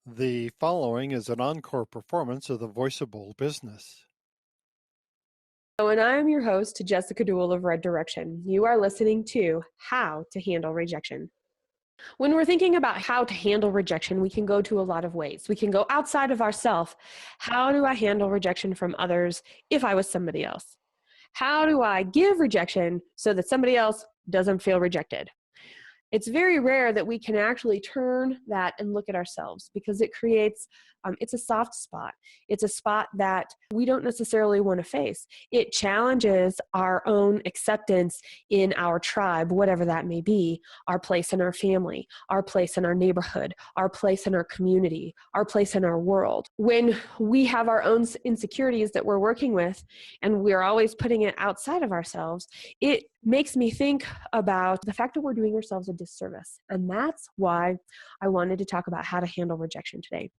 The following is an encore performance of the Voice of Bold Business. And I am your host, Jessica Duell of REJECTION. You are listening to How to Handle Rejection. When we're thinking about how to handle rejection, we can go to a lot of ways. We can go outside of ourselves. How do I handle rejection from others if I was somebody else? How do I give rejection so that somebody else doesn't feel rejected? It's very rare that we can actually turn that and look at ourselves because it creates, it's a soft spot. It's a spot that we don't necessarily want to face. It challenges our own acceptance in our tribe, whatever that may be, our place in our family, our place in our neighborhood, our place in our community, our place in our world. When we have our own insecurities that we're working with and we're always putting it outside of ourselves, it makes me think about the fact that we're doing ourselves a disservice. And that's why I wanted to talk about how to handle rejection today.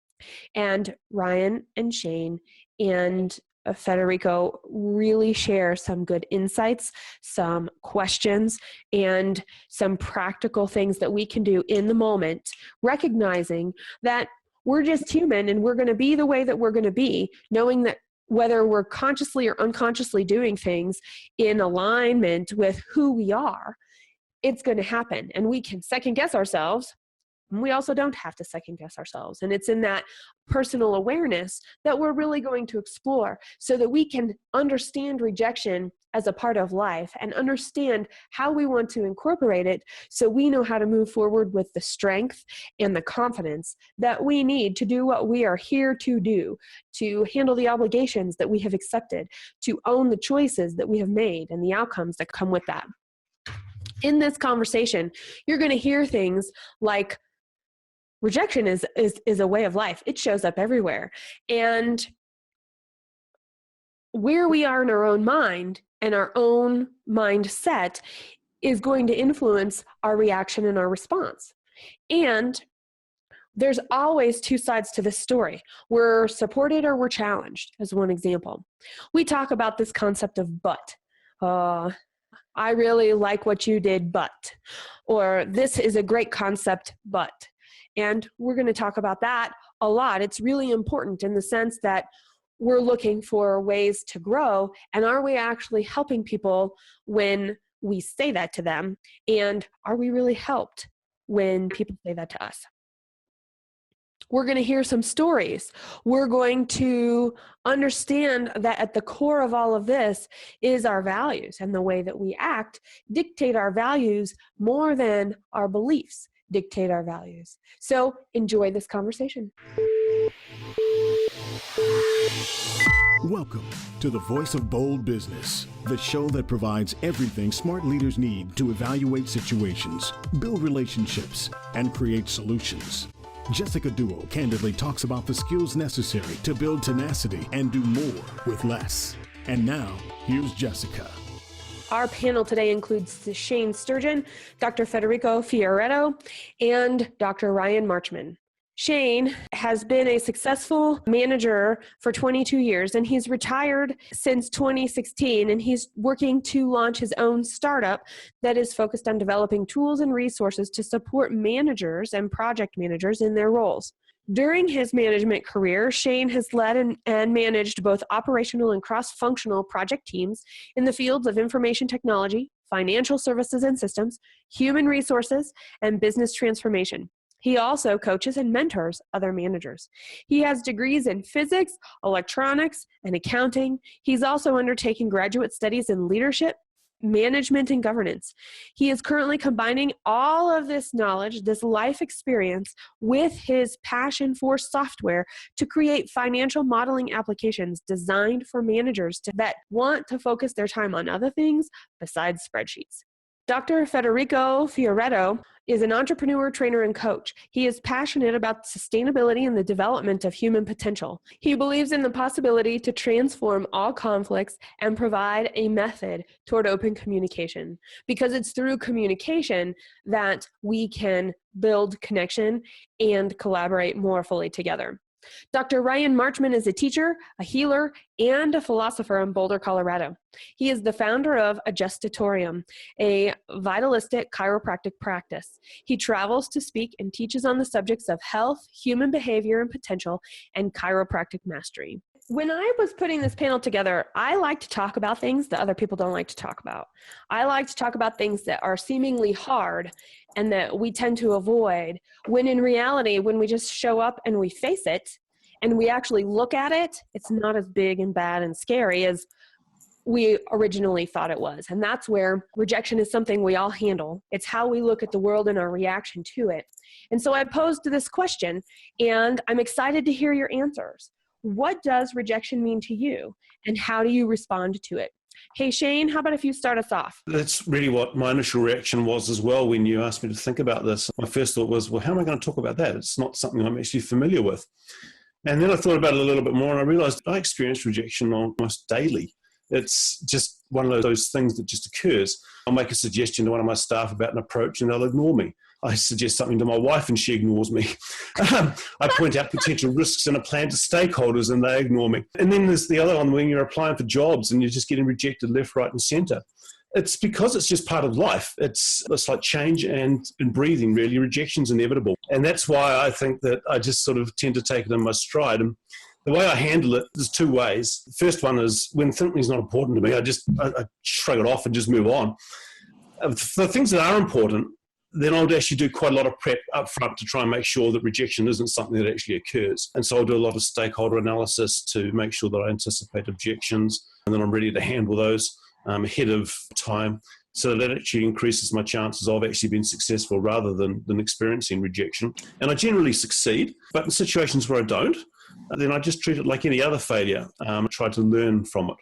And Ryan and Shane and Federico really share some good insights, some questions, and some practical things that we can do in the moment, recognizing that we're just human and we're going to be the way that we're going to be, knowing that whether we're consciously or unconsciously doing things in alignment with who we are, it's going to happen. And we can second guess ourselves. And we also don't have to second guess ourselves. And it's in that personal awareness that we're really going to explore so that we can understand rejection as a part of life and understand how we want to incorporate it so we know how to move forward with the strength and the confidence that we need to do what we are here to do, to handle the obligations that we have accepted, to own the choices that we have made and the outcomes that come with that. In this conversation, you're going to hear things like rejection is a way of life. It shows up everywhere. And where we are in our own mind and our own mindset is going to influence our reaction and our response. And there's always two sides to this story. We're supported or we're challenged, as one example. We talk about this concept of but. I really like what you did, but. Or this is a great concept, but. And we're going to talk about that a lot. It's really important in the sense that we're looking for ways to grow. And are we actually helping people when we say that to them? And are we really helped when people say that to us? We're going to hear some stories. We're going to understand that at the core of all of this is our values, and the way that we act dictate our values more than our beliefs dictate our values. So enjoy this conversation. Welcome to the Voice of Bold Business, the show that provides everything smart leaders need to evaluate situations, build relationships, and create solutions. Jessica Duell candidly talks about the skills necessary to build tenacity and do more with less. And now, here's Jessica. Our panel today includes Shane Sturgeon, Dr. Federico Fioretto, and Dr. Ryan Marchman. Shane has been a successful manager for 22 years, and he's retired since 2016, and he's working to launch his own startup that is focused on developing tools and resources to support managers and project managers in their roles. During his management career, Shane has led and managed both operational and cross-functional project teams in the fields of information technology, financial services and systems, human resources, and business transformation. He also coaches and mentors other managers. He has degrees in physics, electronics, and accounting. He's also undertaking graduate studies in leadership, management, and governance. He is currently combining all of this knowledge, this life experience, with his passion for software to create financial modeling applications designed for managers that want to focus their time on other things besides spreadsheets. Dr. Federico Fioretto is an entrepreneur, trainer, and coach. He is passionate about sustainability and the development of human potential. He believes in the possibility to transform all conflicts and provide a method toward open communication, because it's through communication that we can build connection and collaborate more fully together. Dr. Ryan Marchman is a teacher, a healer, and a philosopher in Boulder, Colorado. He is the founder of Adjustatorium, a vitalistic chiropractic practice. He travels to speak and teaches on the subjects of health, human behavior and potential, and chiropractic mastery. When I was putting this panel together, I like to talk about things that other people don't like to talk about. I like to talk about things that are seemingly hard and that we tend to avoid, when in reality, when we just show up and we face it and we actually look at it, it's not as big and bad and scary as we originally thought it was. And that's where rejection is something we all handle. It's how we look at the world and our reaction to it. And so I posed this question, and I'm excited to hear your answers. What does rejection mean to you, and how do you respond to it? Hey, Shane, how about if you start us off? That's really what my initial reaction was as well when you asked me to think about this. My first thought was, well, how am I going to talk about that? It's not something I'm actually familiar with. And then I thought about it a little bit more, and I realized I experience rejection almost daily. It's just one of those things that just occurs. I'll make a suggestion to one of my staff about an approach and they'll ignore me. I suggest something to my wife and she ignores me. I point out potential risks in a plan to stakeholders and they ignore me. And then there's the other one when you're applying for jobs and you're just getting rejected left, right and center. It's because it's just part of life. It's like change and breathing, really. Rejection's inevitable. And that's why I think that I just sort of tend to take it in my stride. And the way I handle it, there's two ways. The first one is when something's not important to me, I shrug it off and just move on. For things that are important, then I would actually do quite a lot of prep up front to try and make sure that rejection isn't something that actually occurs. And so I'll do a lot of stakeholder analysis to make sure that I anticipate objections and then I'm ready to handle those ahead of time. So that actually increases my chances of actually being successful rather than experiencing rejection. And I generally succeed, but in situations where I don't, then I just treat it like any other failure. I try to learn from it.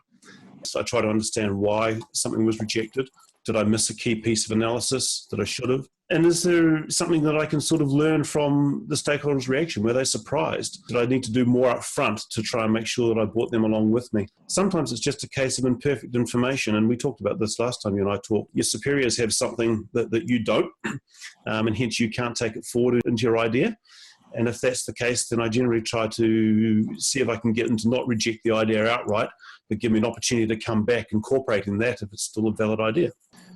So I try to understand why something was rejected. Did I miss a key piece of analysis that I should have? And is there something that I can sort of learn from the stakeholders' reaction? Were they surprised? Did I need to do more up front to try and make sure that I brought them along with me? Sometimes it's just a case of imperfect information. And we talked about this last time you and I talked. Your superiors have something that you don't, and hence you can't take it forward into your idea. And if that's the case, then I generally try to see if I can get them to not reject the idea outright, but give me an opportunity to come back, incorporating that if it's still a valid idea.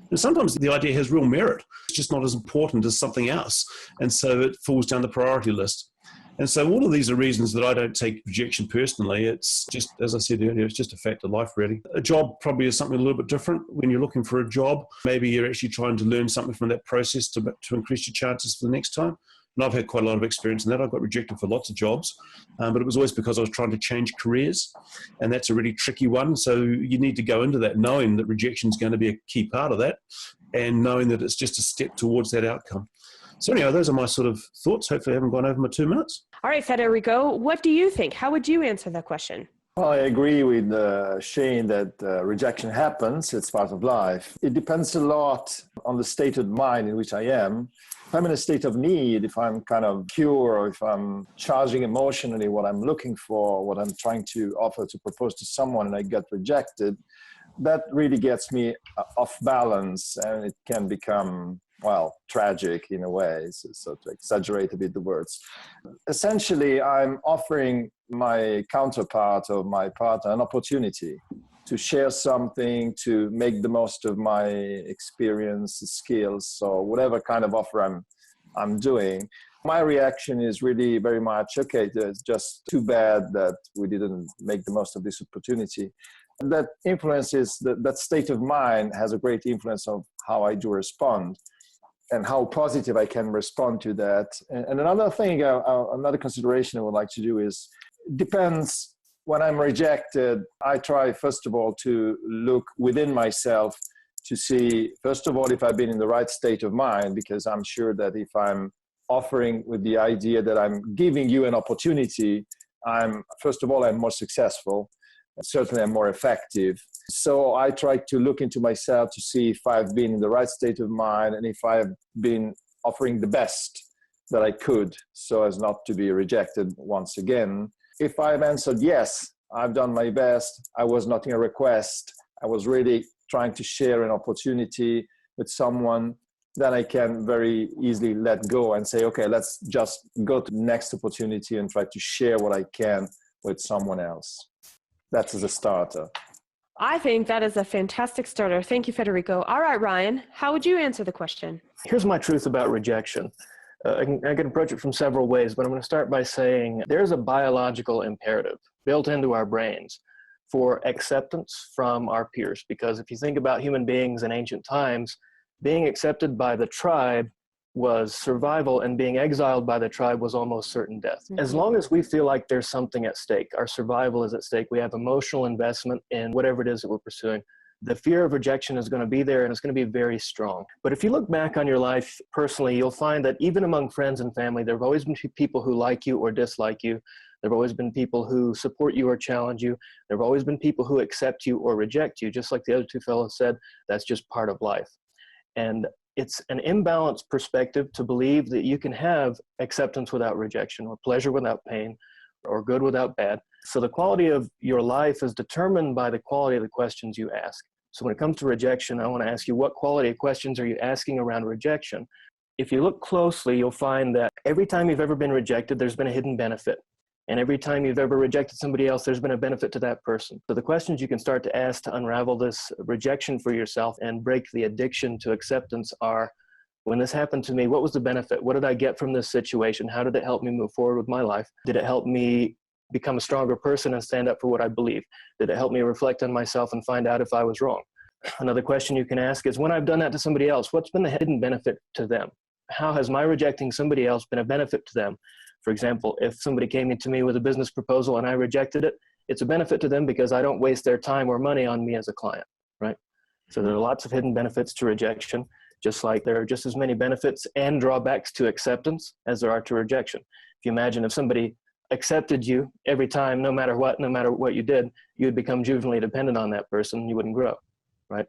And sometimes the idea has real merit. It's just not as important as something else. And so it falls down the priority list. And so all of these are reasons that I don't take rejection personally. It's just, as I said earlier, it's just a fact of life, really. A job probably is something a little bit different. When you're looking for a job, maybe you're actually trying to learn something from that process to increase your chances for the next time. And I've had quite a lot of experience in that. I got rejected for lots of jobs, but it was always because I was trying to change careers. And that's a really tricky one. So you need to go into that knowing that rejection is going to be a key part of that and knowing that it's just a step towards that outcome. So anyhow, those are my sort of thoughts. Hopefully I haven't gone over my 2 minutes. All right, Federico, what do you think? How would you answer that question? Well, I agree with Shane that rejection happens. It's part of life. It depends a lot on the state of mind in which I am. If I'm in a state of need, if I'm kind of pure, or if I'm charging emotionally what I'm looking for, what I'm trying to offer to propose to someone and I get rejected, that really gets me off balance and it can become, well, tragic in a way, so to exaggerate a bit the words. Essentially, I'm offering my counterpart or my partner an opportunity to share something, to make the most of my experience, skills, or whatever kind of offer I'm doing. My reaction is really very much, okay, it's just too bad that we didn't make the most of this opportunity. And that influences, that state of mind has a great influence of how I do respond and how positive I can respond to that. And another thing, another consideration I would like to do is, depends. When I'm rejected, I try, first of all, to look within myself to see, first of all, if I've been in the right state of mind, because I'm sure that if I'm offering with the idea that I'm giving you an opportunity, first of all, I'm more successful. Certainly, I'm more effective. So I try to look into myself to see if I've been in the right state of mind and if I've been offering the best that I could so as not to be rejected once again. If I've answered yes, I've done my best, I was not in a request, I was really trying to share an opportunity with someone, then I can very easily let go and say, okay, let's just go to the next opportunity and try to share what I can with someone else. That's the starter. I think that is a fantastic starter. Thank you, Federico. All right, Ryan, how would you answer the question? Here's my truth about rejection. I can approach it from several ways, but I'm going to start by saying there's a biological imperative built into our brains for acceptance from our peers. Because if you think about human beings in ancient times, being accepted by the tribe was survival, and being exiled by the tribe was almost certain death. Mm-hmm. As long as we feel like there's something at stake, our survival is at stake, we have emotional investment in whatever it is that we're pursuing, the fear of rejection is going to be there, and it's going to be very strong. But if you look back on your life personally, you'll find that even among friends and family, there have always been people who like you or dislike you. There have always been people who support you or challenge you. There have always been people who accept you or reject you. Just like the other two fellows said, that's just part of life. And it's an imbalanced perspective to believe that you can have acceptance without rejection, or pleasure without pain, or good without bad. So the quality of your life is determined by the quality of the questions you ask. So when it comes to rejection, I want to ask you, what quality of questions are you asking around rejection? If you look closely, you'll find that every time you've ever been rejected, there's been a hidden benefit. And every time you've ever rejected somebody else, there's been a benefit to that person. So the questions you can start to ask to unravel this rejection for yourself and break the addiction to acceptance are, when this happened to me, what was the benefit? What did I get from this situation? How did it help me move forward with my life? Did it help me become a stronger person and stand up for what I believe? Did it help me reflect on myself and find out if I was wrong? Another question you can ask is, when I've done that to somebody else, what's been the hidden benefit to them? How has my rejecting somebody else been a benefit to them? For example, if somebody came into me with a business proposal and I rejected it, it's a benefit to them because I don't waste their time or money on me as a client, right? So there are lots of hidden benefits to rejection, just like there are just as many benefits and drawbacks to acceptance as there are to rejection. If you imagine if somebody accepted you every time, no matter what you did, you'd become juvenilely dependent on that person, you wouldn't grow, right?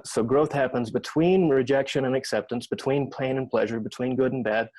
So growth happens between rejection and acceptance, between pain and pleasure, between good and bad,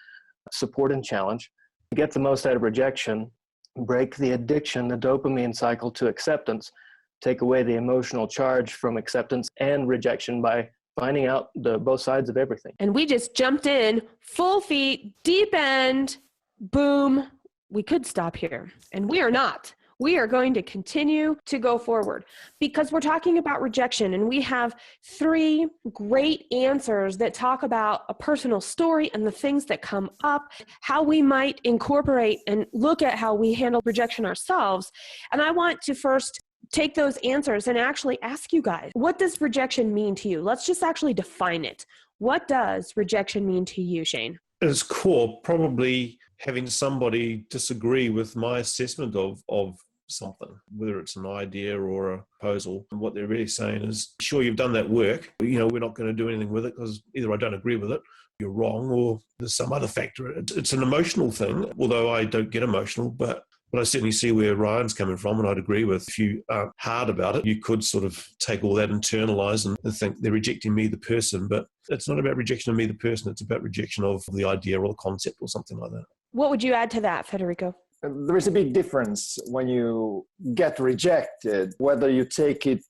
support and challenge. To get the most out of rejection, break the addiction, the dopamine cycle to acceptance, take away the emotional charge from acceptance and rejection by finding out both sides of everything. And we just jumped in, full feet, deep end, boom. We could stop here, and we are not. We are going to continue to go forward because we're talking about rejection, and we have 3 great answers that talk about a personal story and the things that come up, how we might incorporate and look at how we handle rejection ourselves. And I want to first take those answers and actually ask you guys, what does rejection mean to you? Let's just actually define it. What does rejection mean to you, Shane? At its core, probably having somebody disagree with my assessment of something, whether it's an idea or a proposal. And what they're really saying is, sure, you've done that work, but, we're not going to do anything with it because either I don't agree with it, you're wrong, or there's some other factor. It's an emotional thing, although I don't get emotional, but I certainly see where Ryan's coming from, and I'd agree with, if you aren't hard about it, you could sort of take all that, internalize and think they're rejecting me, the person. But it's not about rejection of me, the person. It's about rejection of the idea or the concept or something like that. What would you add to that, Federico? There is a big difference when you get rejected, whether you take it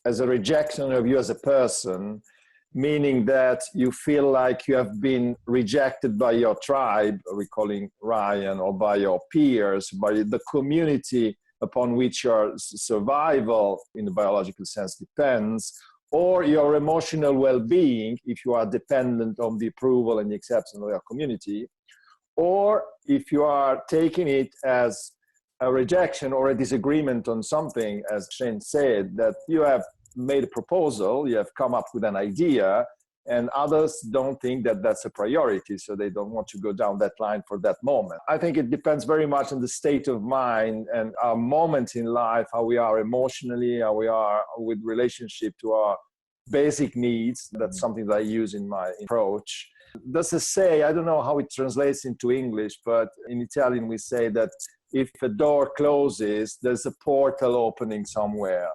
as a rejection of you as a person, meaning that you feel like you have been rejected by your tribe, recalling Ryan, or by your peers, by the community upon which your survival in the biological sense depends, or your emotional well-being if you are dependent on the approval and the acceptance of your community, or if you are taking it as a rejection or a disagreement on something, as Shane said, that you have made a proposal, you have come up with an idea, and others don't think that that's a priority, so they don't want to go down that line for that moment. I think it depends very much on the state of mind and our moment in life, how we are emotionally, how we are with relationship to our basic needs. That's something that I use in my approach. There's a say, I don't know how it translates into English, but in Italian we say that if a door closes, there's a portal opening somewhere.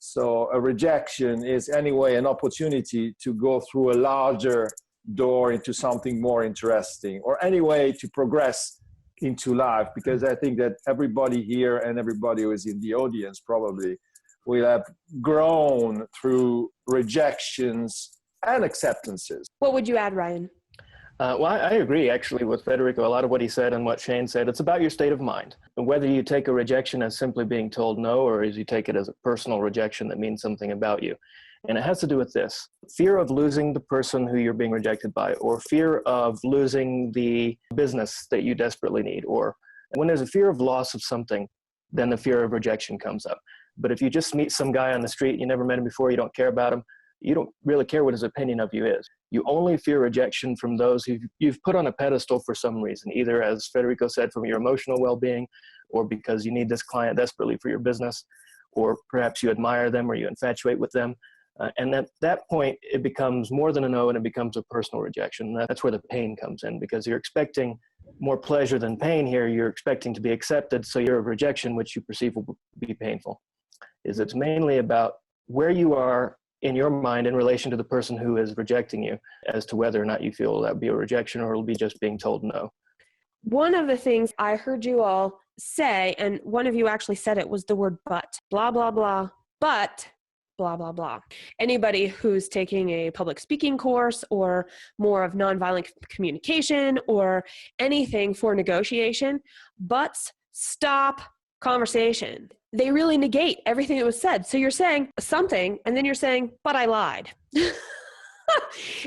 So a rejection is anyway an opportunity to go through a larger door into something more interesting, or anyway to progress into life, because I think that everybody here and everybody who is in the audience probably will have grown through rejections and acceptances. What would you add, Ryan? Well, I agree actually with Federico. A lot of what he said and what Shane said, it's about your state of mind. And whether you take a rejection as simply being told no, or as you take it as a personal rejection that means something about you. And it has to do with this: fear of losing the person who you're being rejected by, or fear of losing the business that you desperately need. Or when there's a fear of loss of something, then the fear of rejection comes up. But if you just meet some guy on the street, you never met him before, you don't care about him, you don't really care what his opinion of you is. You only fear rejection from those who you've put on a pedestal for some reason, either, as Federico said, from your emotional well-being, or because you need this client desperately for your business, or perhaps you admire them or you infatuate with them. And at that point, it becomes more than a no, and it becomes a personal rejection. That's where the pain comes in, because you're expecting more pleasure than pain here. You're expecting to be accepted, so your rejection, which you perceive will be painful, is it's mainly about where you are in your mind in relation to the person who is rejecting you, as to whether or not you feel that would be a rejection or it'll be just being told no. One of the things I heard you all say, and one of you actually said it, was the word but. Blah, blah, blah, but blah, blah, blah. Anybody who's taking a public speaking course or more of nonviolent communication or anything for negotiation, buts stop conversation. They really negate everything that was said. So you're saying something, and then you're saying, but I lied.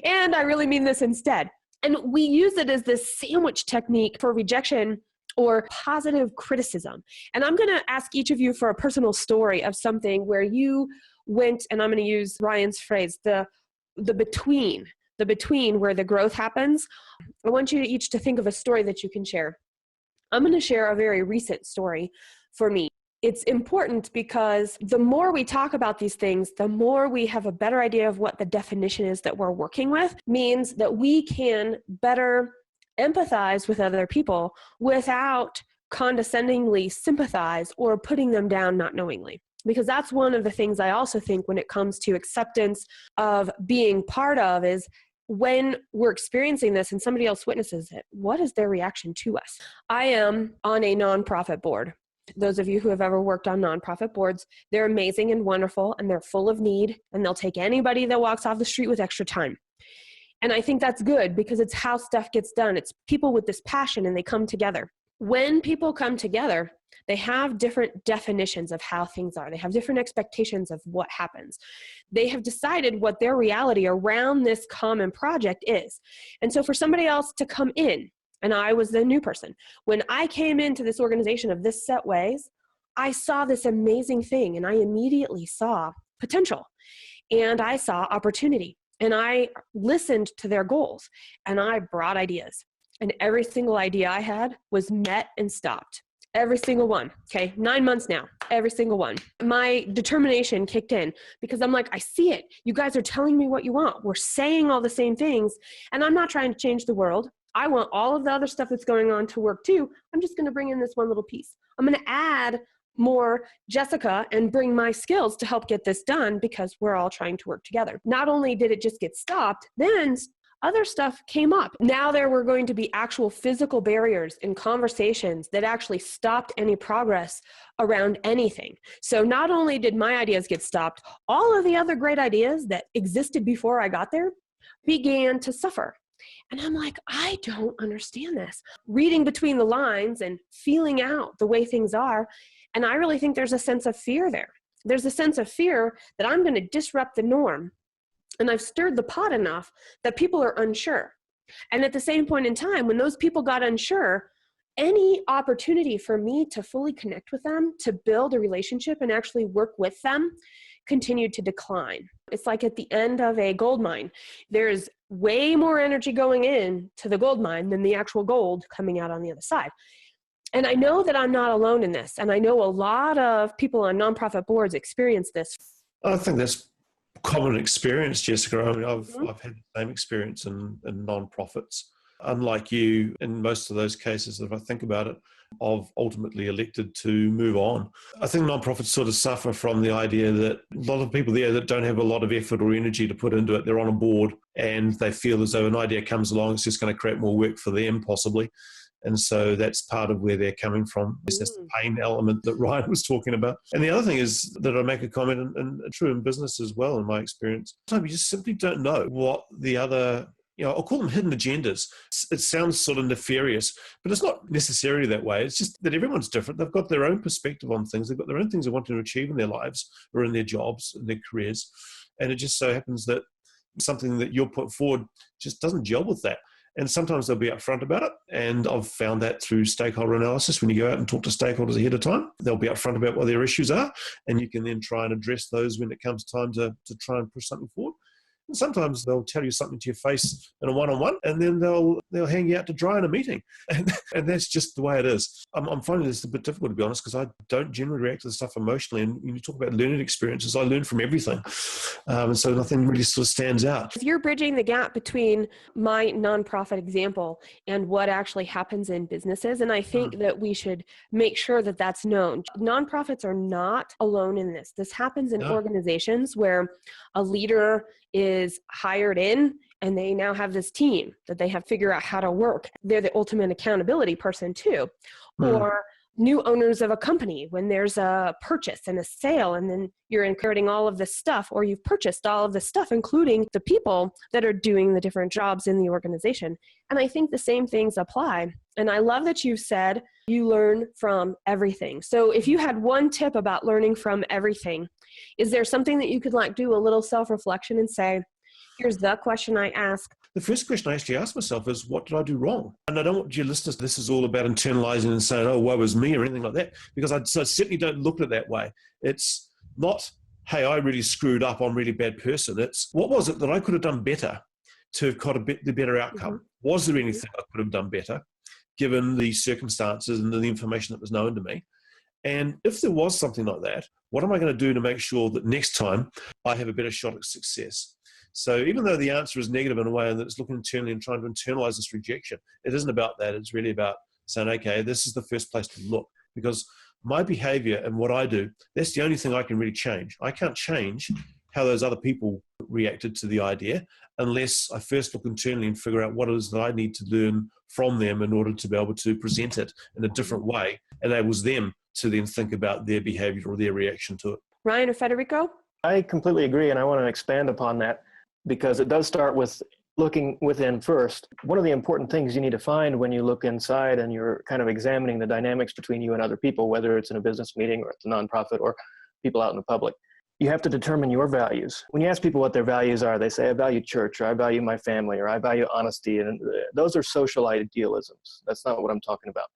And I really mean this instead. And we use it as this sandwich technique for rejection or positive criticism. And I'm going to ask each of you for a personal story of something where you went, and I'm going to use Ryan's phrase, the between where the growth happens. I want you each to think of a story that you can share. I'm going to share a very recent story for me. It's important because the more we talk about these things, the more we have a better idea of what the definition is that we're working with, means that we can better empathize with other people without condescendingly sympathize or putting them down not knowingly. Because that's one of the things I also think when it comes to acceptance of being part of is when we're experiencing this and somebody else witnesses it, what is their reaction to us? I am on a nonprofit board. Those of you who have ever worked on nonprofit boards, they're amazing and wonderful, and they're full of need, and they'll take anybody that walks off the street with extra time. And I think that's good because it's how stuff gets done. It's people with this passion, and they come together. When people come together, they have different definitions of how things are. They have different expectations of what happens. They have decided what their reality around this common project is. And so for somebody else to come in, and I was the new person, when I came into this organization of this set ways, I saw this amazing thing, and I immediately saw potential, and I saw opportunity, and I listened to their goals, and I brought ideas. And every single idea I had was met and stopped. Every single one. Okay, 9 months now, every single one. My determination kicked in because I'm like, I see it. You guys are telling me what you want. We're saying all the same things, and I'm not trying to change the world. I want all of the other stuff that's going on to work too. I'm just going to bring in this one little piece. I'm going to add more Jessica and bring my skills to help get this done because we're all trying to work together. Not only did it just get stopped, then other stuff came up. Now there were going to be actual physical barriers in conversations that actually stopped any progress around anything. So not only did my ideas get stopped, all of the other great ideas that existed before I got there began to suffer. And I'm like, I don't understand this. Reading between the lines and feeling out the way things are. And I really think there's a sense of fear there. There's a sense of fear that I'm going to disrupt the norm. And I've stirred the pot enough that people are unsure. And at the same point in time, when those people got unsure, any opportunity for me to fully connect with them, to build a relationship and actually work with them, continued to decline. It's like at the end of a gold mine. There's way more energy going in to the gold mine than the actual gold coming out on the other side. And I know that I'm not alone in this. And I know a lot of people on nonprofit boards experience this. I think that's common experience, Jessica. I mean, I've had the same experience in nonprofits. Unlike you, in most of those cases, if I think about it, I've ultimately elected to move on. I think nonprofits sort of suffer from the idea that a lot of people there that don't have a lot of effort or energy to put into it, they're on a board and they feel as though an idea comes along, it's just going to create more work for them possibly. And so that's part of where they're coming from. Is this Mm. pain element that Ryan was talking about? And the other thing is that I make a comment, and true in business as well, in my experience. Sometimes you just simply don't know what the other, I'll call them hidden agendas. It sounds sort of nefarious, but it's not necessarily that way. It's just that everyone's different. They've got their own perspective on things. They've got their own things they want to achieve in their lives or in their jobs, in their careers. And it just so happens that something that you're put forward just doesn't gel with that. And sometimes they'll be upfront about it. And I've found that through stakeholder analysis. When you go out and talk to stakeholders ahead of time, they'll be upfront about what their issues are. And you can then try and address those when it comes time to try and push something forward. And sometimes they'll tell you something to your face in a one-on-one, and then they'll hang you out to dry in a meeting. And that's just the way it is. I'm finding this a bit difficult, to be honest, because I don't generally react to the stuff emotionally. And when you talk about learning experiences, I learn from everything. And so nothing really sort of stands out. You're bridging the gap between my nonprofit example and what actually happens in businesses. And I think that we should make sure that that's known. Nonprofits are not alone in this. This happens in organizations where a leader is hired in and they now have this team that they have to figure out how to work. They're the ultimate accountability person too. Or new owners of a company, when there's a purchase and a sale, and then you're inheriting all of this stuff, or you've purchased all of this stuff, including the people that are doing the different jobs in the organization. And I think the same things apply. And I love that you said you learn from everything. So if you had one tip about learning from everything, is there something that you could do a little self-reflection and say, here's the question I ask? The first question I actually ask myself is, what did I do wrong? And I don't want your listeners, this is all about internalizing and saying, oh, woe is me or anything like that, because I certainly don't look at it that way. It's not, hey, I really screwed up, I'm a really bad person. It's, what was it that I could have done better to have got the better outcome? Was there anything I could have done better, given the circumstances and the information that was known to me? And if there was something like that, what am I going to do to make sure that next time I have a better shot at success? So even though the answer is negative in a way and that it's looking internally and trying to internalize this rejection, it isn't about that. It's really about saying, okay, this is the first place to look, because my behavior and what I do, that's the only thing I can really change. I can't change how those other people reacted to the idea unless I first look internally and figure out what it is that I need to learn from them in order to be able to present it in a different way, enables them to then think about their behavior or their reaction to it. Ryan or Federico? I completely agree, and I want to expand upon that, because it does start with looking within first. One of the important things you need to find when you look inside and you're kind of examining the dynamics between you and other people, whether it's in a business meeting or it's a nonprofit or people out in the public, you have to determine your values. When you ask people what their values are, they say, I value church, or I value my family, or I value honesty. And those are social idealisms. That's not what I'm talking about.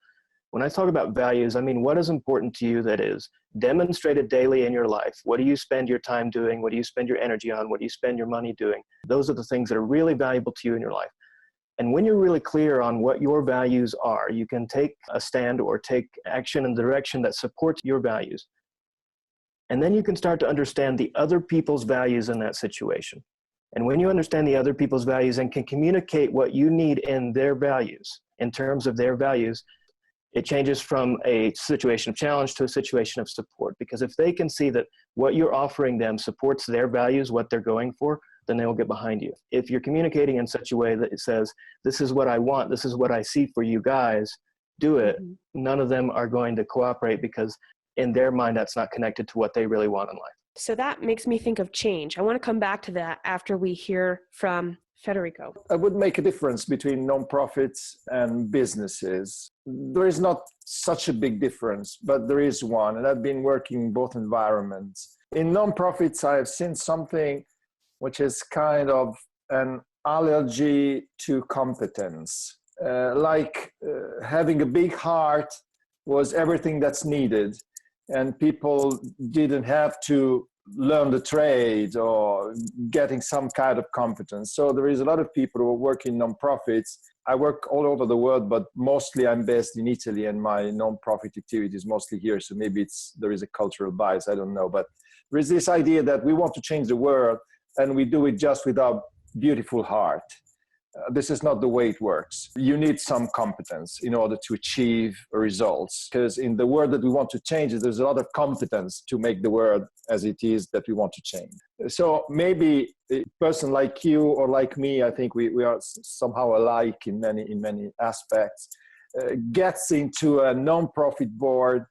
When I talk about values, I mean, what is important to you that is demonstrated daily in your life? What do you spend your time doing? What do you spend your energy on? What do you spend your money doing? Those are the things that are really valuable to you in your life. And when you're really clear on what your values are, you can take a stand or take action in the direction that supports your values. And then you can start to understand the other people's values in that situation. And when you understand the other people's values and can communicate what you need in their values, in terms of their values, it changes from a situation of challenge to a situation of support. Because if they can see that what you're offering them supports their values, what they're going for, then they will get behind you. If you're communicating in such a way that it says, this is what I want, this is what I see for you guys, do it, none of them are going to cooperate, because in their mind, that's not connected to what they really want in life. So that makes me think of change. I want to come back to that after we hear from Federico. I would make a difference between nonprofits and businesses. There is not such a big difference, but there is one, and I've been working in both environments. In nonprofits, I have seen something which is kind of an allergy to competence. Having a big heart was everything that's needed, and people didn't have to learn the trade or getting some kind of competence. So there is a lot of people who work in nonprofits. I work all over the world, but mostly I'm based in Italy, and my nonprofit activity is mostly here. So maybe there is a cultural bias, I don't know. But there is this idea that we want to change the world, and we do it just with our beautiful heart. This is not the way it works. You need some competence in order to achieve results, because in the world that we want to change, there's a lot of competence to make the world as it is that we want to change. So maybe a person like you or like me, I think we are somehow alike in many aspects. gets into a non-profit board,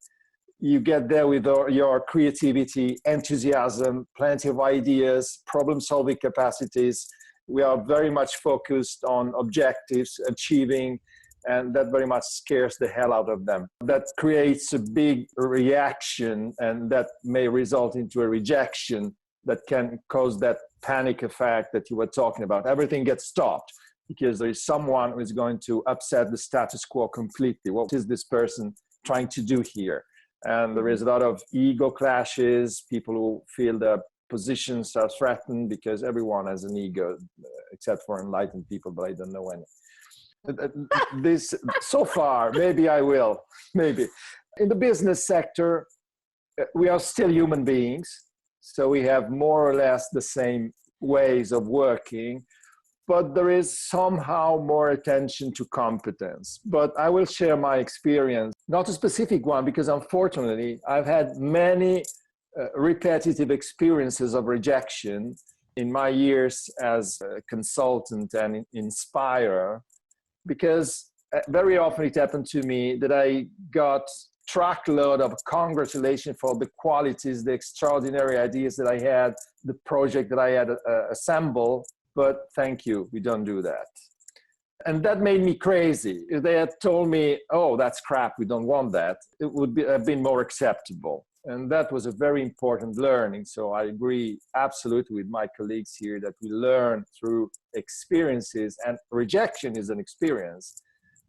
you get there with your creativity, enthusiasm, plenty of ideas, problem-solving capacities. We are very much focused on objectives, achieving, and that very much scares the hell out of them. That creates a big reaction, and that may result into a rejection that can cause that panic effect that you were talking about. Everything gets stopped because there is someone who is going to upset the status quo completely. What is this person trying to do here? And there is a lot of ego clashes, people who feel their positions are threatened because everyone has an ego, except for enlightened people, but I don't know any. This, so far, maybe I will, maybe. In the business sector, we are still human beings, so we have more or less the same ways of working, but there is somehow more attention to competence. But I will share my experience, not a specific one, because unfortunately, I've had many repetitive experiences of rejection in my years as a consultant and inspirer, because very often it happened to me that I got truckload of congratulations for the qualities, the extraordinary ideas that I had, the project that I had assembled, but thank you, we don't do that. And that made me crazy. If they had told me, oh, that's crap, we don't want that, it would have been more acceptable. And that was a very important learning. So I agree absolutely with my colleagues here that we learn through experiences, and rejection is an experience,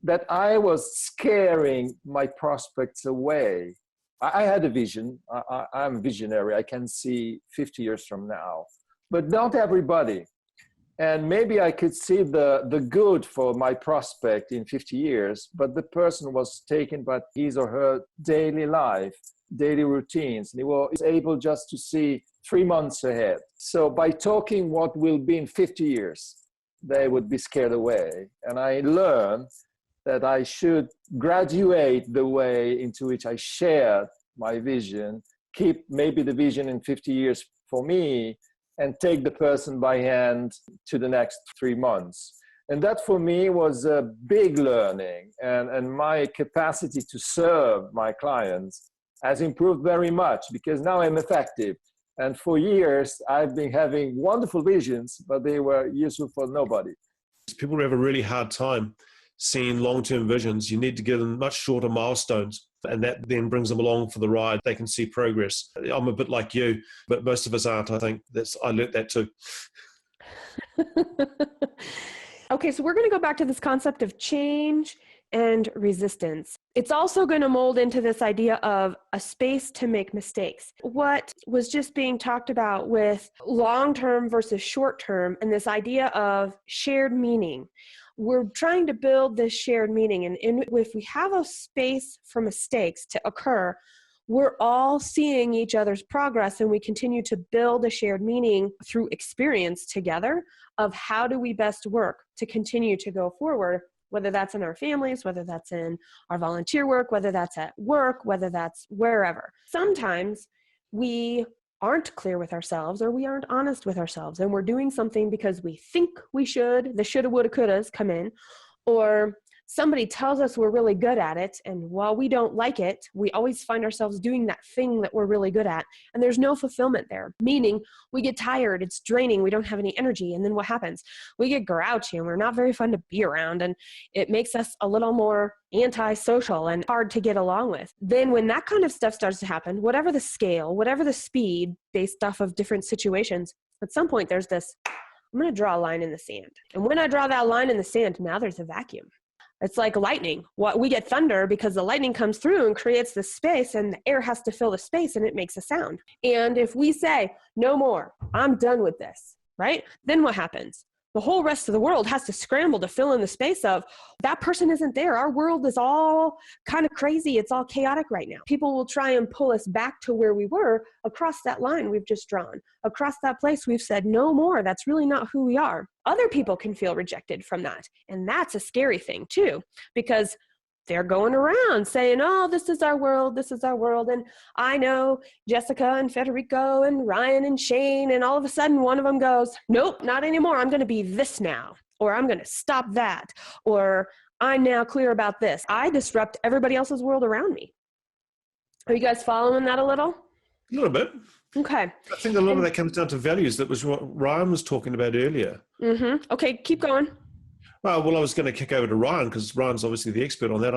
that I was scaring my prospects away. I had a vision. I'm visionary. I can see 50 years from now, but not everybody. And maybe I could see the good for my prospect in 50 years, but the person was taken by his or her daily life, daily routines, and he was able just to see 3 months ahead. So by talking what will be in 50 years, they would be scared away. And I learned that I should graduate the way into which I shared my vision, keep maybe the vision in 50 years for me, and take the person by hand to the next 3 months. And that for me was a big learning, and my capacity to serve my clients has improved very much because now I'm effective. And for years, I've been having wonderful visions, but they were useful for nobody. People have a really hard time seeing long-term visions. You need to give them much shorter milestones, and that then brings them along for the ride. They can see progress. I'm a bit like you, but most of us aren't. I think I learnt that too. Okay, so we're going to go back to this concept of change and resistance. It's also going to mold into this idea of a space to make mistakes. What was just being talked about with long-term versus short-term, and this idea of shared meaning. We're trying to build this shared meaning, and if we have a space for mistakes to occur, we're all seeing each other's progress, and we continue to build a shared meaning through experience together of how do we best work to continue to go forward, whether that's in our families, whether that's in our volunteer work, whether that's at work, whether that's wherever. Sometimes we aren't clear with ourselves, or we aren't honest with ourselves, and we're doing something because we think we should. The shoulda, woulda, couldas come in, or somebody tells us we're really good at it, and while we don't like it, we always find ourselves doing that thing that we're really good at, and there's no fulfillment there, meaning we get tired, it's draining, we don't have any energy, and then what happens? We get grouchy, and we're not very fun to be around, and it makes us a little more antisocial and hard to get along with. Then when that kind of stuff starts to happen, whatever the scale, whatever the speed, based off of different situations, at some point there's this, I'm going to draw a line in the sand. And when I draw that line in the sand, now there's a vacuum. It's like lightning. We get thunder because the lightning comes through and creates this space, and the air has to fill the space, and it makes a sound. And if we say, no more, I'm done with this, right? Then what happens? The whole rest of the world has to scramble to fill in the space of that person isn't there. Our world is all kind of crazy. It's all chaotic right now. People will try and pull us back to where we were across that line we've just drawn, across that place we've said no more. That's really not who we are. Other people can feel rejected from that. And that's a scary thing too, because they're going around saying, oh, this is our world, this is our world. And I know Jessica and Federico and Ryan and Shane, and all of a sudden one of them goes, nope, not anymore. I'm going to be this now, or I'm going to stop that, or I'm now clear about this. I disrupt everybody else's world around me. Are you guys following that a little? A little bit. Okay. I think a lot of that comes down to values. That was what Ryan was talking about earlier. Mm-hmm. Okay, keep going. Well, I was going to kick over to Ryan because Ryan's obviously the expert on that.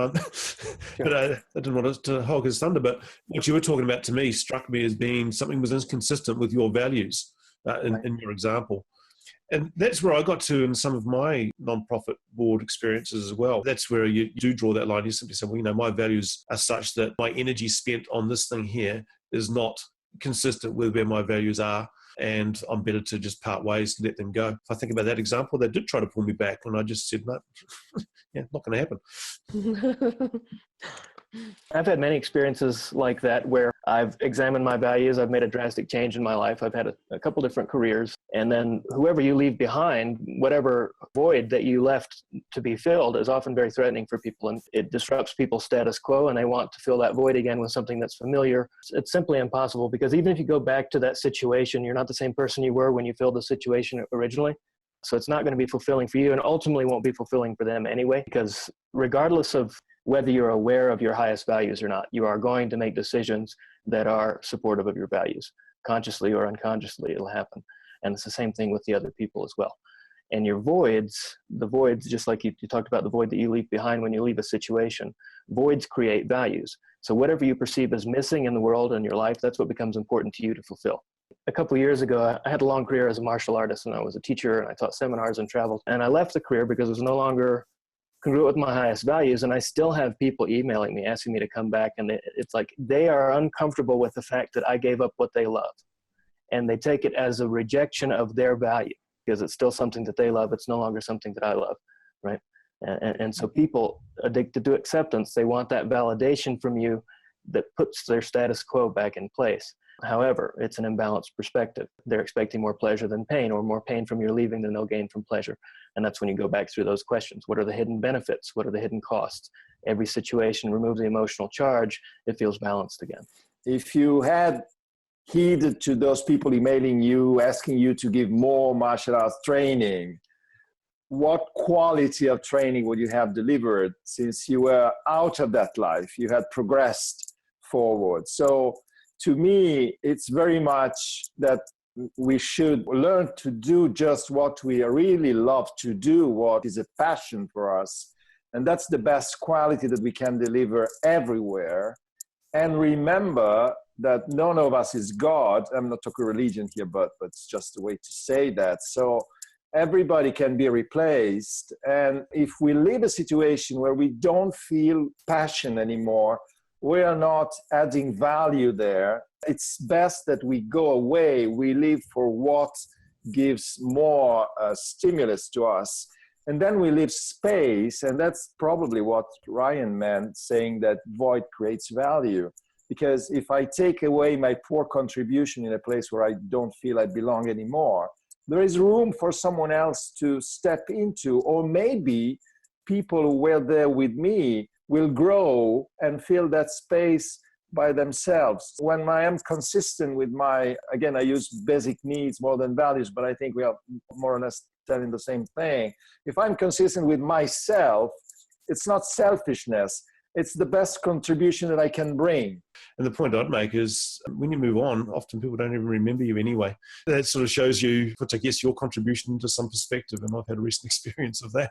But I didn't want to hog his thunder. But what you were talking about to me struck me as being something was inconsistent with your values in your example. And that's where I got to in some of my nonprofit board experiences as well. That's where you do draw that line. You simply say, well, my values are such that my energy spent on this thing here is not consistent with where my values are, and I'm better to just part ways and let them go. If I think about that example, they did try to pull me back, and I just said, no, not going to happen. I've had many experiences like that where I've examined my values. I've made a drastic change in my life. I've had a couple different careers. And then whoever you leave behind, whatever void that you left to be filled is often very threatening for people. And it disrupts people's status quo, and they want to fill that void again with something that's familiar. It's simply impossible, because even if you go back to that situation, you're not the same person you were when you filled the situation originally. So it's not going to be fulfilling for you, and ultimately won't be fulfilling for them anyway, because regardless of whether you're aware of your highest values or not, you are going to make decisions that are supportive of your values. Consciously or unconsciously, it'll happen. And it's the same thing with the other people as well. And your voids, just like you talked about the void that you leave behind when you leave a situation, voids create values. So whatever you perceive as missing in the world and your life, that's what becomes important to you to fulfill. A couple of years ago, I had a long career as a martial artist, and I was a teacher, and I taught seminars and traveled. And I left the career because it was no longer congruent with my highest values, and I still have people emailing me asking me to come back, and it's like they are uncomfortable with the fact that I gave up what they love, and they take it as a rejection of their value because it's still something that they love. It's no longer something that I love, right? And so people addicted to acceptance, they want that validation from you that puts their status quo back in place. However, it's an imbalanced perspective. They're expecting more pleasure than pain, or more pain from your leaving than no gain from pleasure. And that's when you go back through those questions. What are the hidden benefits? What are the hidden costs? Every situation removes the emotional charge. It feels balanced again. If you had heeded to those people emailing you, asking you to give more martial arts training, what quality of training would you have delivered, since you were out of that life? You had progressed forward. So to me, it's very much that we should learn to do just what we really love to do, what is a passion for us. And that's the best quality that we can deliver everywhere. And remember that none of us is God. I'm not talking religion here, but it's just a way to say that. So everybody can be replaced. And if we live a situation where we don't feel passion anymore, we are not adding value there. It's best that we go away. We live for what gives more stimulus to us. And then we leave space. And that's probably what Ryan meant, saying that void creates value. Because if I take away my poor contribution in a place where I don't feel I belong anymore, there is room for someone else to step into, or maybe people who were there with me will grow and fill that space by themselves. When I am consistent with my, again, I use basic needs more than values, but I think we are more or less telling the same thing. If I'm consistent with myself, it's not selfishness. It's the best contribution that I can bring. And the point I'd make is when you move on, often people don't even remember you anyway. That sort of shows you, puts, I guess, your contribution into some perspective. And I've had a recent experience of that.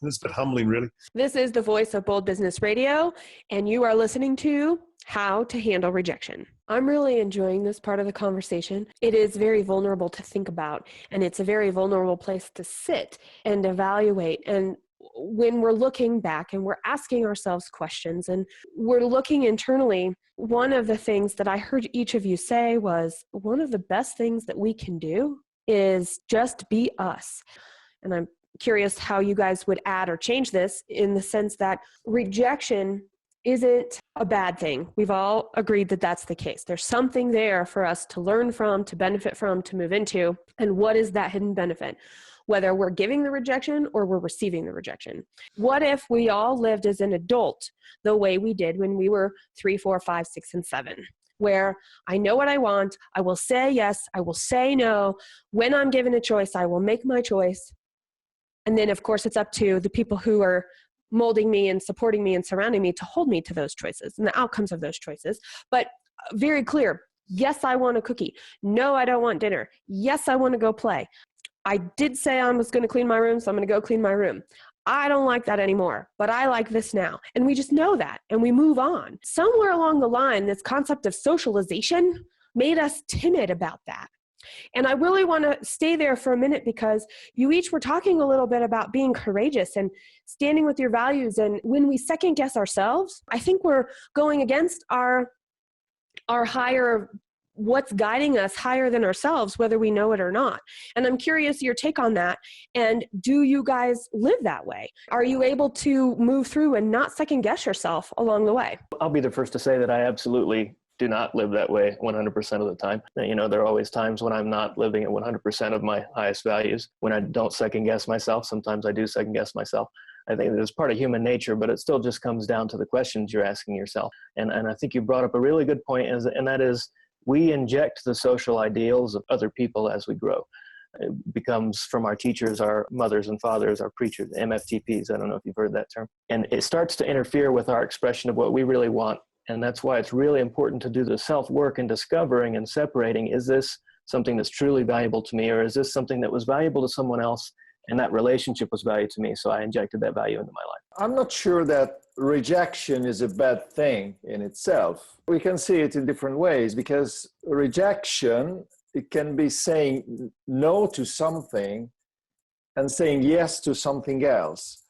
It's a bit humbling, really. This is the voice of Bold Business Radio, and you are listening to How to Handle Rejection. I'm really enjoying this part of the conversation. It is very vulnerable to think about, and it's a very vulnerable place to sit and evaluate. And when we're looking back and we're asking ourselves questions and we're looking internally, one of the things that I heard each of you say was, one of the best things that we can do is just be us. And I'm curious how you guys would add or change this, in the sense that rejection isn't a bad thing. We've all agreed that that's the case. There's something there for us to learn from, to benefit from, to move into. And what is that hidden benefit? Whether we're giving the rejection or we're receiving the rejection. What if we all lived as an adult the way we did when we were 3, 4, 5, 6, and 7, where I know what I want, I will say yes, I will say no. When I'm given a choice, I will make my choice. And then, of course, it's up to the people who are molding me and supporting me and surrounding me to hold me to those choices and the outcomes of those choices. But very clear, yes, I want a cookie. No, I don't want dinner. Yes, I want to go play. I did say I was going to clean my room, so I'm going to go clean my room. I don't like that anymore, but I like this now. And we just know that, and we move on. Somewhere along the line, this concept of socialization made us timid about that. And I really want to stay there for a minute, because you each were talking a little bit about being courageous and standing with your values. And when we second guess ourselves, I think we're going against our higher, what's guiding us higher than ourselves, whether we know it or not. And I'm curious your take on that. And do you guys live that way? Are you able to move through and not second guess yourself along the way? I'll be the first to say that I absolutely do not live that way 100% of the time. You know, there are always times when I'm not living at 100% of my highest values, when I don't second guess myself. Sometimes I do second guess myself. I think that it's part of human nature, but it still just comes down to the questions you're asking yourself. And I think you brought up a really good point, and that is, we inject the social ideals of other people as we grow. It becomes from our teachers, our mothers and fathers, our preachers, MFTPs. I don't know if you've heard that term. And it starts to interfere with our expression of what we really want. And that's why it's really important to do the self-work and discovering and separating, is this something that's truly valuable to me, or is this something that was valuable to someone else and that relationship was valuable to me, so I injected that value into my life? I'm not sure that rejection is a bad thing in itself. We can see it in different ways, because rejection, it can be saying no to something and saying yes to something else.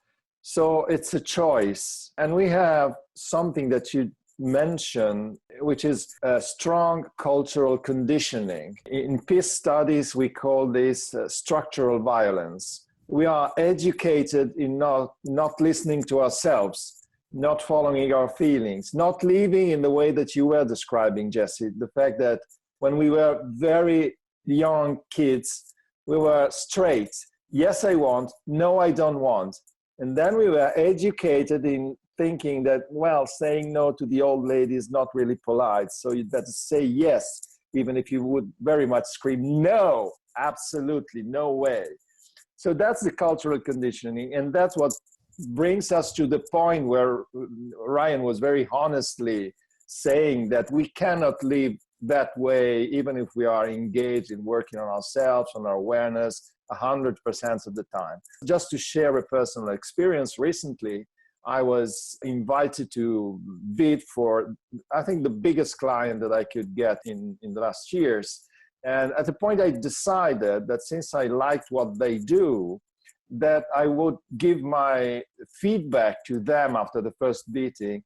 So it's a choice. And we have something that you mention, which is a strong cultural conditioning. In peace studies, we call this structural violence. We are educated in not listening to ourselves, not following our feelings, not living in the way that you were describing, Jesse. The fact that when we were very young kids, we were straight. Yes, I want. No, I don't want. And then we were educated in thinking that, well, saying no to the old lady is not really polite, so you'd better say yes, even if you would very much scream, no, absolutely, no way. So that's the cultural conditioning, and that's what brings us to the point where Ryan was very honestly saying that we cannot live that way, even if we are engaged in working on ourselves, on our awareness, 100% of the time. Just to share a personal experience, recently, I was invited to bid for, I think, the biggest client that I could get in the last years. And at the point I decided that since I liked what they do, that I would give my feedback to them after the first meeting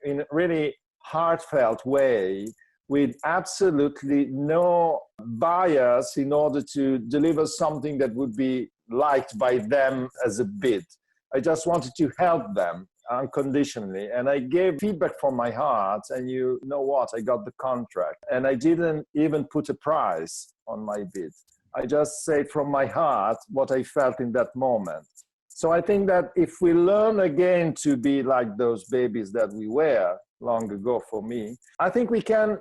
in a really heartfelt way, with absolutely no bias, in order to deliver something that would be liked by them as a bid. I just wanted to help them unconditionally. And I gave feedback from my heart, and you know what? I got the contract. And I didn't even put a price on my bid. I just say from my heart what I felt in that moment. So I think that if we learn again to be like those babies that we were long ago, for me, I think we can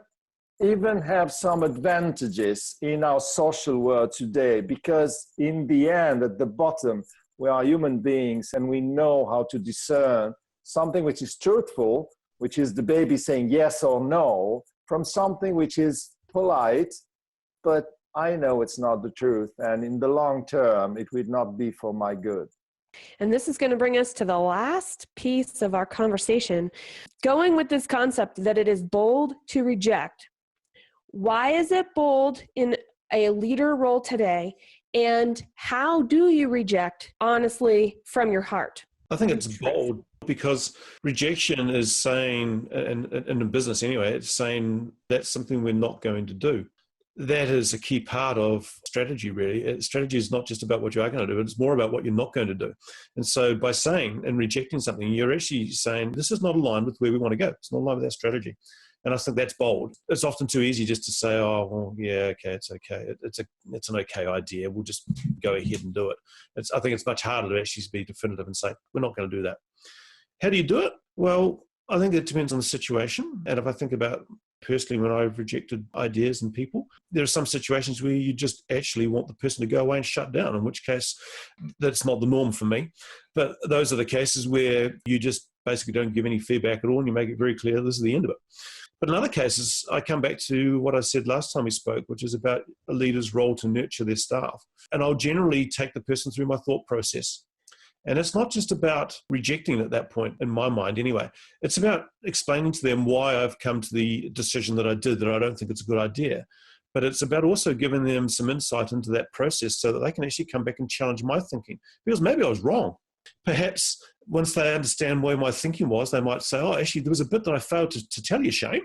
even have some advantages in our social world today, because in the end, at the bottom, we are human beings, and we know how to discern something which is truthful, which is the baby saying yes or no, from something which is polite, but I know it's not the truth, and in the long term, it would not be for my good. And this is going to bring us to the last piece of our conversation, going with this concept that it is bold to reject. Why is it bold in a leader role today? And how do you reject honestly from your heart? I think it's bold because rejection is saying, in a business anyway, it's saying that's something we're not going to do. That is a key part of strategy, really. Strategy is not just about what you are going to do, but it's more about what you're not going to do. And so by saying and rejecting something, you're actually saying, this is not aligned with where we want to go. It's not aligned with our strategy. And I think that's bold. It's often too easy just to say, oh, well, yeah, okay, it's okay. It's an okay idea. We'll just go ahead and do it. I think it's much harder to actually be definitive and say, we're not going to do that. How do you do it? Well, I think it depends on the situation. And if I think about personally, when I've rejected ideas and people, there are some situations where you just actually want the person to go away and shut down, in which case that's not the norm for me. But those are the cases where you just basically don't give any feedback at all and you make it very clear this is the end of it. But in other cases, I come back to what I said last time we spoke, which is about a leader's role to nurture their staff. And I'll generally take the person through my thought process. And it's not just about rejecting at that point, in my mind anyway. It's about explaining to them why I've come to the decision that I did, that I don't think it's a good idea. But it's about also giving them some insight into that process so that they can actually come back and challenge my thinking. Because maybe I was wrong. Perhaps once they understand where my thinking was, they might say, oh, actually, there was a bit that I failed to tell you, Shane,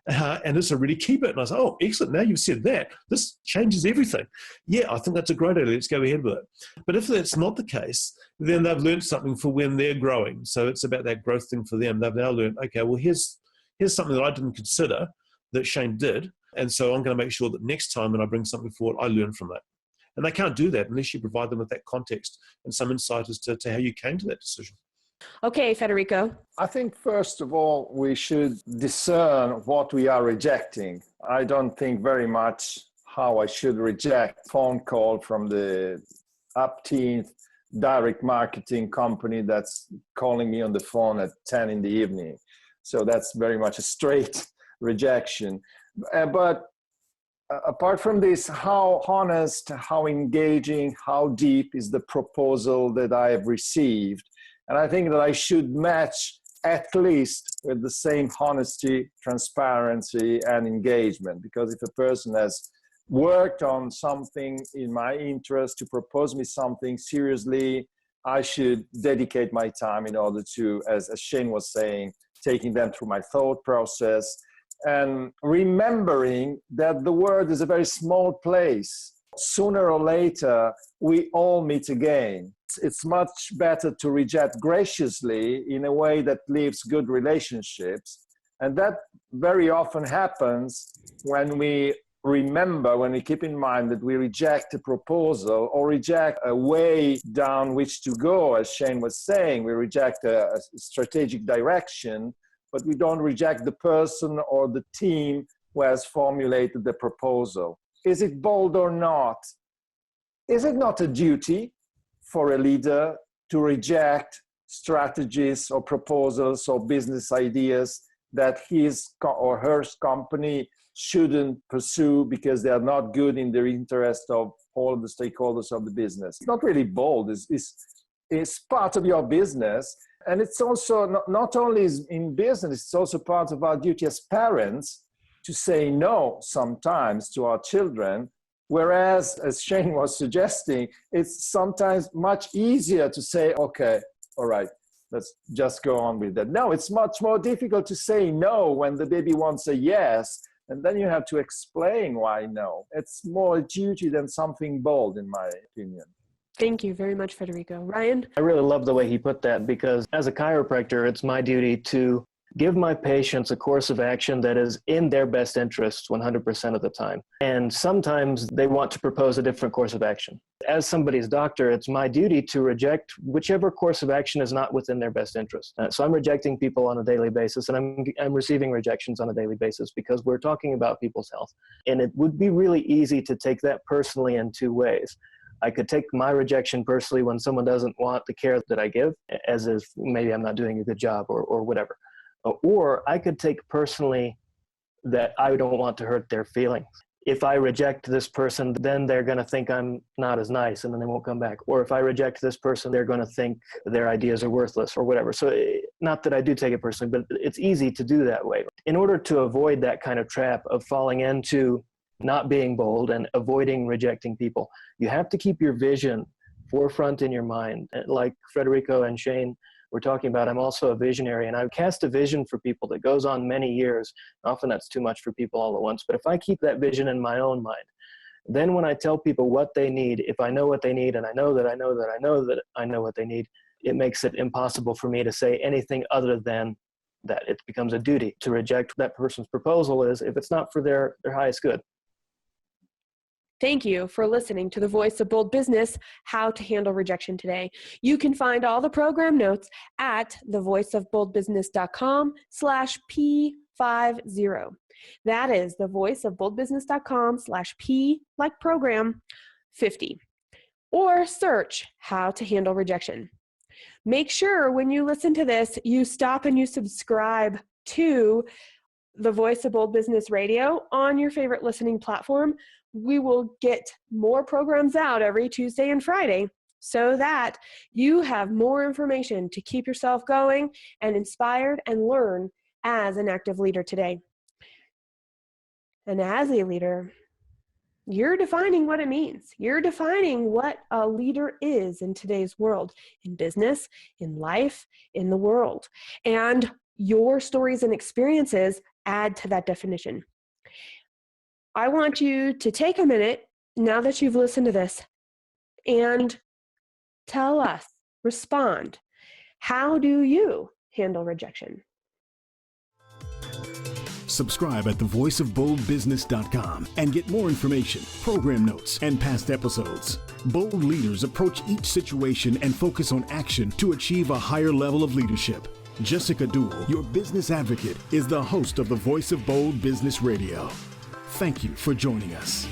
and it's a really key bit. And I say, oh, excellent, now you've said that. This changes everything. Yeah, I think that's a great idea. Let's go ahead with it. But if that's not the case, then they've learned something for when they're growing. So it's about that growth thing for them. They've now learned, okay, well, here's something that I didn't consider that Shane did. And so I'm going to make sure that next time when I bring something forward, I learn from that. And they can't do that unless you provide them with that context and some insight as to how you came to that decision. Okay, Federico. I think, first of all, we should discern what we are rejecting. I don't think very much how I should reject a phone call from the upteenth direct marketing company that's calling me on the phone at 10 in the evening. So that's very much a straight rejection. But apart from this, how honest, how engaging, how deep is the proposal that I have received? And I think that I should match at least with the same honesty, transparency, and engagement. Because if a person has worked on something in my interest to propose me something seriously, I should dedicate my time in order to, as Shane was saying, taking them through my thought process and remembering that the world is a very small place. Sooner or later, we all meet again. It's much better to reject graciously in a way that leaves good relationships. And that very often happens when we remember, when we keep in mind that we reject a proposal or reject a way down which to go, as Shane was saying. We reject a strategic direction, but we don't reject the person or the team who has formulated the proposal. Is it bold or not? Is it not a duty for a leader to reject strategies or proposals or business ideas that his or her company shouldn't pursue because they are not good in the interest of all of the stakeholders of the business? It's not really bold. It's part of your business. And it's also not only in business, it's also part of our duty as parents to say no sometimes to our children. Whereas, as Shane was suggesting, it's sometimes much easier to say, okay, all right, let's just go on with that. No, it's much more difficult to say no when the baby wants a yes, and then you have to explain why no. It's more a duty than something bold, in my opinion. Thank you very much, Federico. Ryan? I really love the way he put that, because as a chiropractor, it's my duty to give my patients a course of action that is in their best interest 100% of the time. And sometimes they want to propose a different course of action. As somebody's doctor, it's my duty to reject whichever course of action is not within their best interest. So I'm rejecting people on a daily basis, and I'm receiving rejections on a daily basis because we're talking about people's health. And it would be really easy to take that personally in two ways. I could take my rejection personally when someone doesn't want the care that I give, as if maybe I'm not doing a good job or whatever. Or I could take personally that I don't want to hurt their feelings. If I reject this person, then they're going to think I'm not as nice and then they won't come back. Or if I reject this person, they're going to think their ideas are worthless or whatever. So not that I do take it personally, but it's easy to do that way. In order to avoid that kind of trap of falling into not being bold and avoiding rejecting people, you have to keep your vision forefront in your mind. Like Federico and Shane were talking about, I'm also a visionary, and I cast a vision for people that goes on many years. Often that's too much for people all at once, but if I keep that vision in my own mind, then when I tell people what they need, if I know what they need, and I know that I know that I know that I know what they need, it makes it impossible for me to say anything other than that. It becomes a duty to reject that person's proposal if it's not for their highest good. Thank you for listening to the Voice of Bold Business, How to Handle Rejection Today. You can find all the program notes at thevoiceofboldbusiness.com/P That is the voiceofboldbusiness.com/P like program 50. Or search how to handle rejection. Make sure when you listen to this, you stop and you subscribe to the Voice of Bold Business Radio on your favorite listening platform. We will get more programs out every Tuesday and Friday so that you have more information to keep yourself going and inspired and learn as an active leader today. And as a leader, you're defining what it means. You're defining what a leader is in today's world, in business, in life, in the world. And your stories and experiences add to that definition. I want you to take a minute, now that you've listened to this, and tell us, respond, how do you handle rejection? Subscribe at thevoiceofboldbusiness.com and get more information, program notes, and past episodes. Bold leaders approach each situation and focus on action to achieve a higher level of leadership. Jessica Duell, your business advocate, is the host of the Voice of Bold Business Radio. Thank you for joining us.